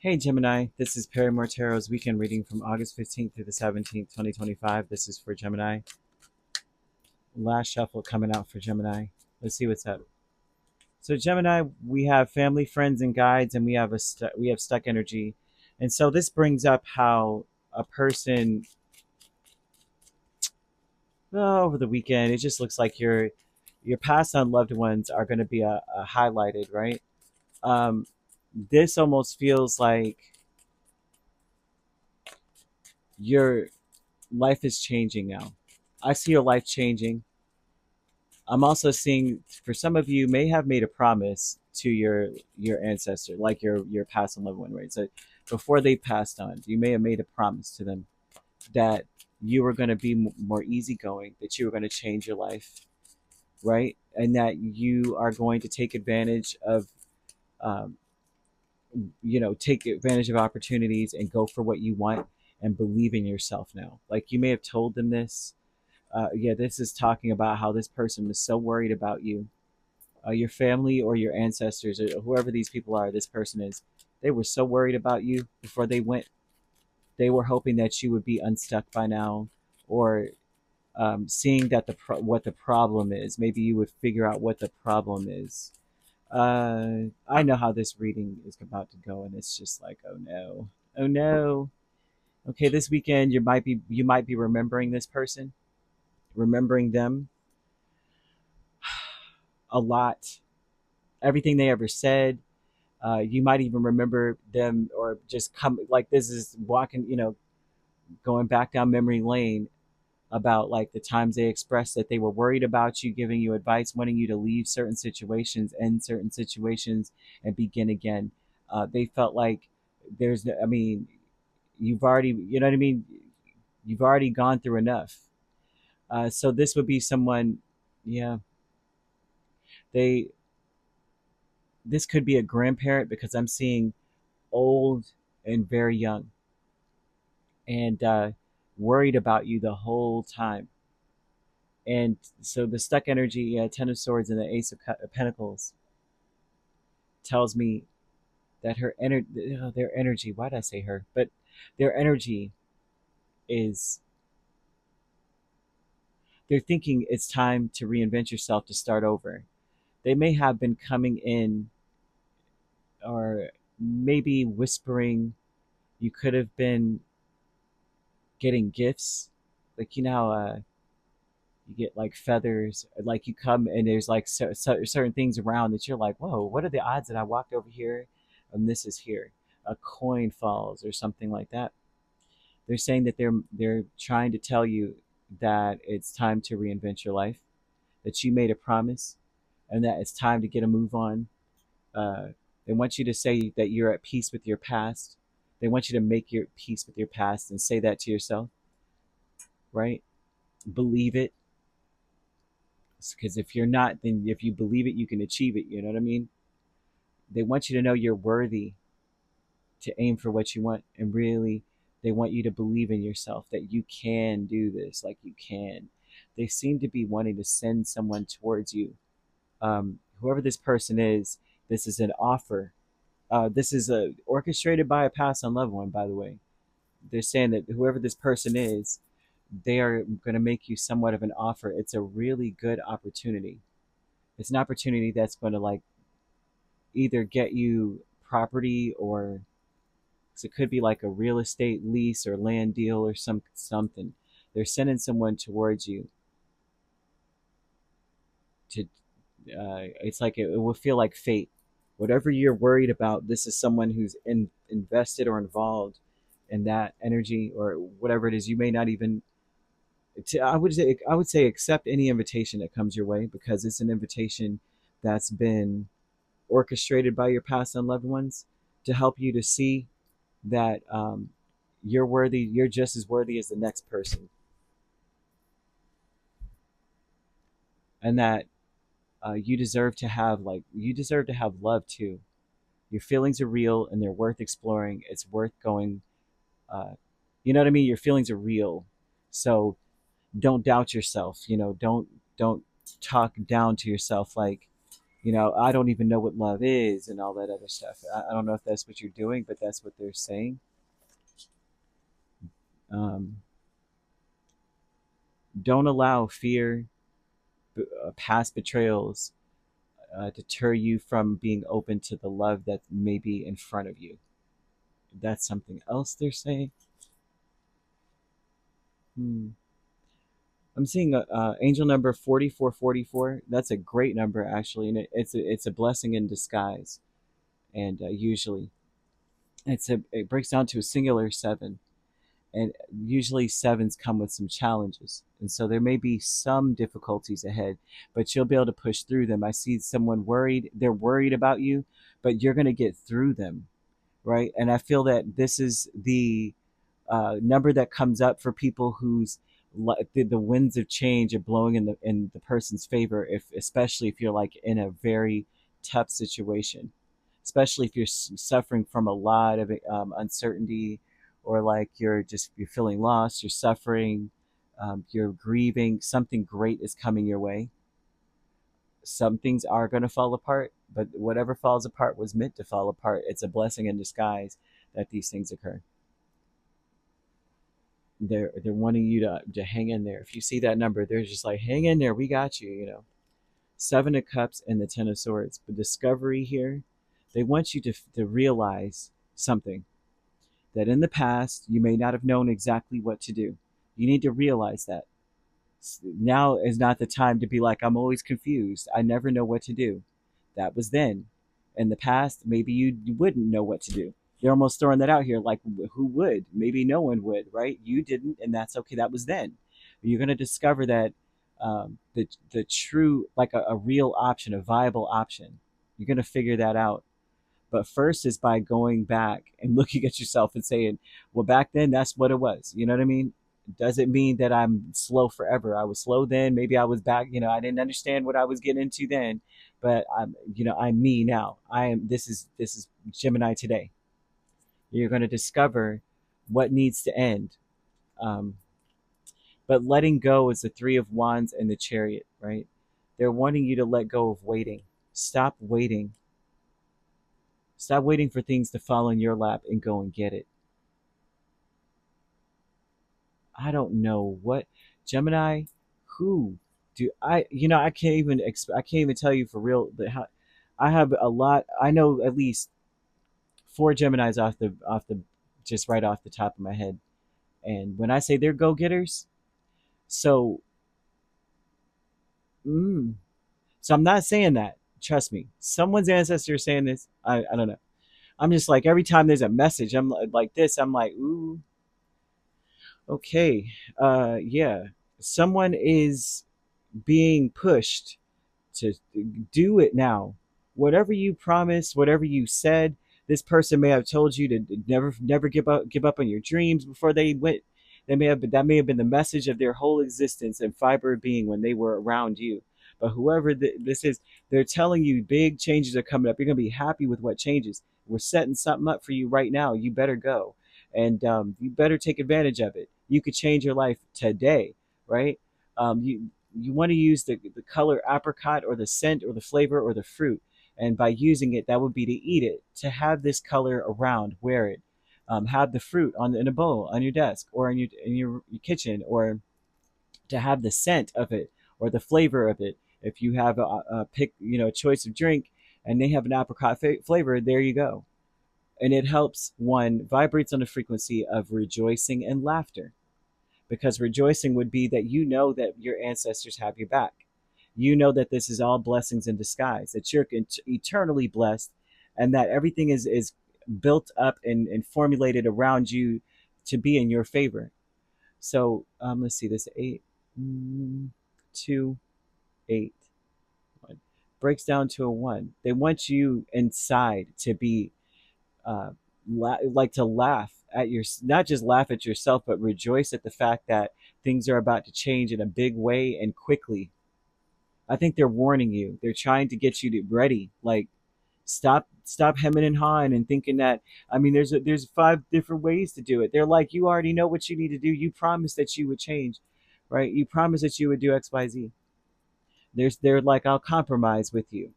Hey Gemini, this is Perrymore Tarot's weekend reading from August 15th through the 17th, 2025. This is for Gemini. Last shuffle coming out for Gemini. Let's see what's up. So Gemini, we have family, friends, and guides, and we have stuck energy, and so this brings up how a person over the weekend. It just looks like your past on loved ones are going to be a highlighted, right? Um, this almost feels like your life is changing now. I see your life changing. I'm also seeing for some of you may have made a promise to your ancestor, like your past and loved one, right? So before they passed on, you may have made a promise to them that you were going to be more easygoing, that you were going to change your life, right? And that you are going to take advantage of, um, take advantage of opportunities and go for what you want and believe in yourself now. Like you may have told them this. Yeah, this is talking about how this person was so worried about you, your family or your ancestors or whoever these people are. This person is. They were so worried about you before they went. They were hoping that you would be unstuck by now, or seeing that what the problem is. Maybe you would figure out what the problem is. I know how this reading is about to go, and it's just like, oh no, oh no. Okay, this weekend you might be remembering this person, remembering them a lot, everything they ever said. You might even remember them, or just come like this is walking, going back down memory lane about like the times they expressed that they were worried about you, giving you advice, wanting you to leave certain situations, end certain situations, and begin again. They felt like I mean, you've already, you know what I mean? You've already gone through enough. So this would be someone, yeah, they, this could be a grandparent because I'm seeing old and very young and worried about you the whole time. And so the stuck energy, yeah, Ten of Swords and the Ace of Pentacles tells me that their energy, why did I say her? But their energy is, they're thinking it's time to reinvent yourself, to start over. They may have been coming in or maybe whispering. You could have been getting gifts. Like, you get like feathers, like you come and there's like certain things around that you're like, whoa, what are the odds that I walked over here and this is here? A coin falls or something like that. They're saying that they're trying to tell you that it's time to reinvent your life, that you made a promise, and that it's time to get a move on. uh, they want you to say that you're at peace with your past. They want you to make your peace with your past and say that to yourself, right? Believe it, because if you're not, then if you believe it, you can achieve it. You know what I mean? They want you to know you're worthy to aim for what you want, and really, they want you to believe in yourself that you can do this, like you can. They seem to be wanting to send someone towards you. Whoever this person is, this is an offer. This is orchestrated by a past and loved one, by the way. They're saying that whoever this person is, they are going to make you somewhat of an offer. It's a really good opportunity. It's an opportunity that's going to like either get you property, or so it could be like a real estate lease or land deal or something. They're sending someone towards you to. It's like it will feel like fate. Whatever you're worried about, this is someone who's invested or involved in that energy or whatever it is. You may not even. I would say accept any invitation that comes your way, because it's an invitation that's been orchestrated by your past and loved ones to help you to see that you're worthy. You're just as worthy as the next person, and that you deserve to have love too. Your feelings are real and they're worth exploring. It's worth going. Uh, you know what I mean? Your feelings are real, so don't doubt yourself. Don't talk down to yourself. Like I don't even know what love is and all that other stuff. I don't know if that's what you're doing, but that's what they're saying. Um, don't allow fear, past betrayals, deter you from being open to the love that may be in front of you. That's something else they're saying. Hmm. I'm seeing angel number 4444. That's a great number, actually, and it's a blessing in disguise. And usually, it breaks down to a singular seven, and usually sevens come with some challenges, and so there may be some difficulties ahead, but you'll be able to push through them. I see someone worried; they're worried about you, but you're going to get through them, right? And I feel that this is the number that comes up for people whose the winds of change are blowing in the person's favor, if especially if you're like in a very tough situation, especially if you're suffering from a lot of uncertainty, or like you're feeling lost, you're suffering, you're grieving. Something great is coming your way. Some things are going to fall apart, but whatever falls apart was meant to fall apart. It's a blessing in disguise that these things occur. They're wanting you to hang in there. If you see that number, they're just like, hang in there, we got you. Seven of Cups and the Ten of Swords. But discovery here, they want you to realize something, that in the past you may not have known exactly what to do. You need to realize that now is not the time to be like, I'm always confused, I never know what to do. That was then. In the past, maybe you wouldn't know what to do. They're almost throwing that out here, like, who would? Maybe no one would, right? You didn't, and that's okay. That was then. You're going to discover that the true, like a real option, a viable option. You're going to figure that out. But first is by going back and looking at yourself and saying, well, back then, that's what it was. You know what I mean? Doesn't mean that I'm slow forever. I was slow then. Maybe I was back. I didn't understand what I was getting into then, but I'm me now. I am. This is Gemini today. You're going to discover what needs to end. Um, but letting go is the Three of Wands and the Chariot, right? They're wanting you to let go of waiting. Stop waiting. Stop waiting for things to fall in your lap and go and get it. I don't know what Gemini. Who do I? I can't even. I can't even tell you for real. How, I have a lot. I know at least four Geminis off the just right off the top of my head. And when I say they're go getters, so mm, so I'm not saying that. Trust me, someone's ancestor is saying this. I don't know. I'm just like, every time there's a message, I'm like this. I'm like, ooh, okay, yeah. Someone is being pushed to do it now. Whatever you promised, whatever you said, this person may have told you to never give up on your dreams before they went. That may have been the message of their whole existence and fiber of being when they were around you. But whoever this is, they're telling you big changes are coming up. You're gonna be happy with what changes. We're setting something up for you right now. You better go, and you better take advantage of it. You could change your life today, right? You want to use the color apricot, or the scent, or the flavor, or the fruit, and by using it, that would be to eat it, to have this color around, wear it, have the fruit in a bowl on your desk, or in your kitchen, or to have the scent of it or the flavor of it. If you have a pick, a choice of drink, and they have an apricot flavor, there you go. And it helps, one, vibrates on the frequency of rejoicing and laughter, because rejoicing would be that that your ancestors have your back. That this is all blessings in disguise, that you're eternally blessed, and that everything is built up and formulated around you to be in your favor. So let's see, this 8, 2, 8, 1 breaks down to a 1. They want you inside to be uh, like to laugh at your, not just laugh at yourself, but rejoice at the fact that things are about to change in a big way and quickly. I think they're warning you. They're trying to get you to ready. Like, stop hemming and hawing and thinking that, I mean, there's 5 different ways to do it. They're like, you already know what you need to do. You promised that you would change, right? You promised that you would do XYZ. They're like, I'll compromise with you.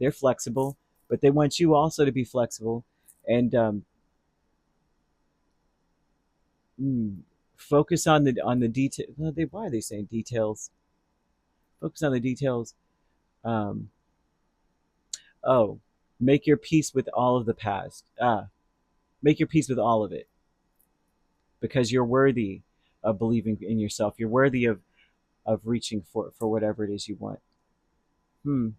They're flexible, but they want you also to be flexible. And mm, focus on the detail. Well, why are they saying details? Focus on the details. Um, oh, make your peace with all of the past. Make your peace with all of it, because you're worthy of believing in yourself. You're worthy of reaching for whatever it is you want. Hmm.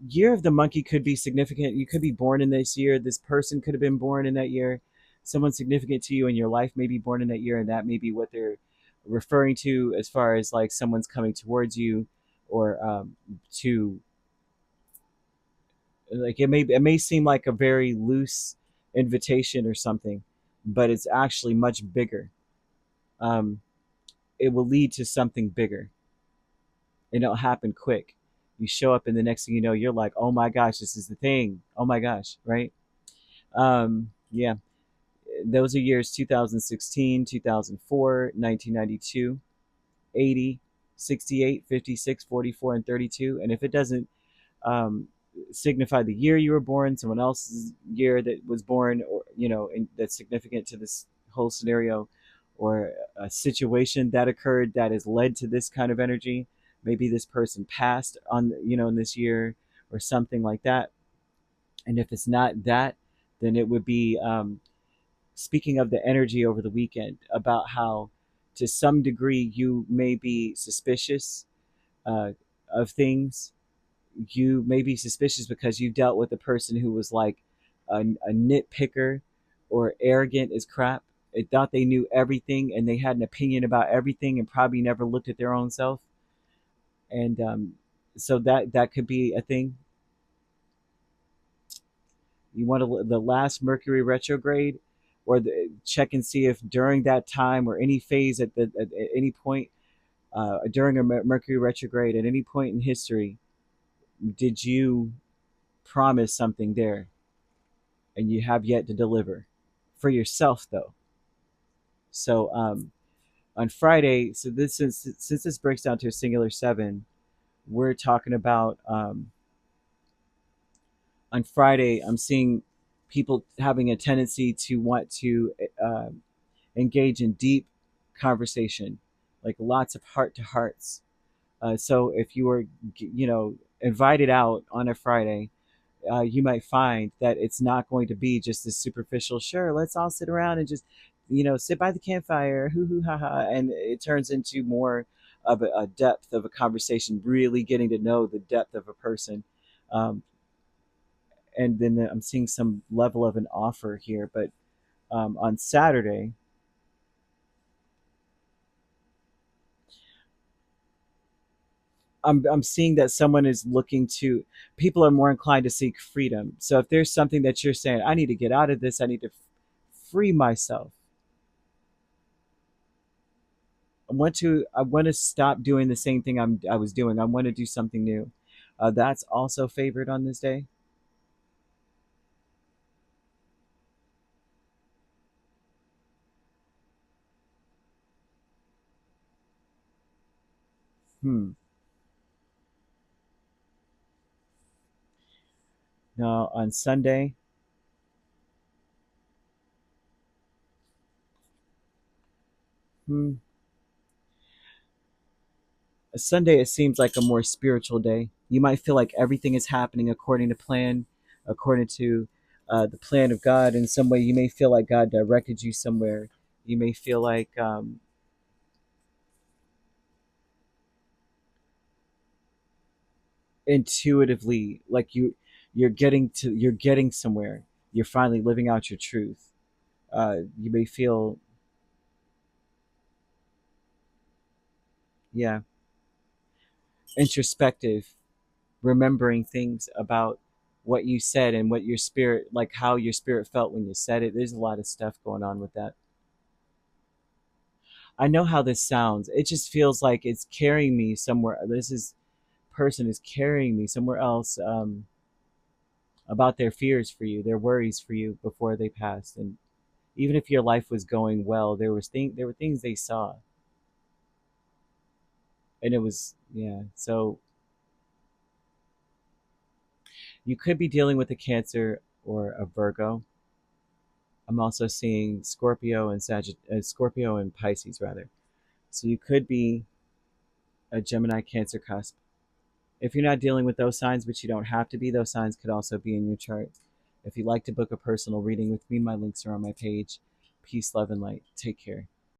Year of the monkey could be significant. You could be born in this year. This person could have been born in that year. Someone significant to you in your life may be born in that year, and that may be what they're referring to as far as like someone's coming towards you, or to like it may seem like a very loose invitation or something, but it's actually much bigger. Um, it will lead to something bigger, and it'll happen quick. You show up, and the next thing you know, you're like, "Oh my gosh, this is the thing! Oh my gosh!" Right? Yeah, those are years 2016, 2004, 1992, 80, 68, 56, 44, and 32. And if it doesn't um, signify the year you were born, someone else's year that was born, or that's significant to this whole scenario, or a situation that occurred that has led to this kind of energy. Maybe this person passed on, in this year, or something like that. And if it's not that, then it would be speaking of the energy over the weekend, about how to some degree you may be suspicious uh, of things. You may be suspicious because you dealt with a person who was like a nitpicker, or arrogant as crap. It thought they knew everything, and they had an opinion about everything, and probably never looked at their own self. And so that could be a thing. You want to the last Mercury retrograde, or check and see if during that time, or any phase at any point during a Mercury retrograde, at any point in history, did you promise something there and you have yet to deliver for yourself, though. So on Friday, so this is, since this breaks down to a singular seven, we're talking about on Friday. I'm seeing people having a tendency to want to engage in deep conversation, like lots of heart to hearts. So if you were, invited out on a Friday, you might find that it's not going to be just this superficial, sure, let's all sit around and just, sit by the campfire, hoo hoo ha ha. And it turns into more of a depth of a conversation, really getting to know the depth of a person. Um, and then I'm seeing some level of an offer here. But on Saturday, I'm seeing that someone is looking to, people are more inclined to seek freedom. So if there's something that you're saying, I need to get out of this, I need to free myself. I want to stop doing the same thing I was doing. I want to do something new. That's also favored on this day. Hmm. Now on Sunday, hmm, a Sunday, it seems like a more spiritual day. You might feel like everything is happening according to plan, according to the plan of God. In some way, you may feel like God directed you somewhere. You may feel like intuitively, like you're getting somewhere. You're finally living out your truth. You may feel, yeah, introspective, remembering things about what you said, and what your spirit, like how your spirit felt when you said it. There's a lot of stuff going on with that. I know how this sounds. It just feels like it's carrying me somewhere. Person is carrying me somewhere else, about their fears for you, their worries for you before they passed. And even if your life was going well, there were things they saw. And it was, yeah. So you could be dealing with a Cancer or a Virgo. I'm also seeing Scorpio and Pisces rather. So you could be a Gemini Cancer cusp. If you're not dealing with those signs, which you don't have to be, those signs could also be in your chart. If you'd like to book a personal reading with me, my links are on my page. Peace, love, and light. Take care.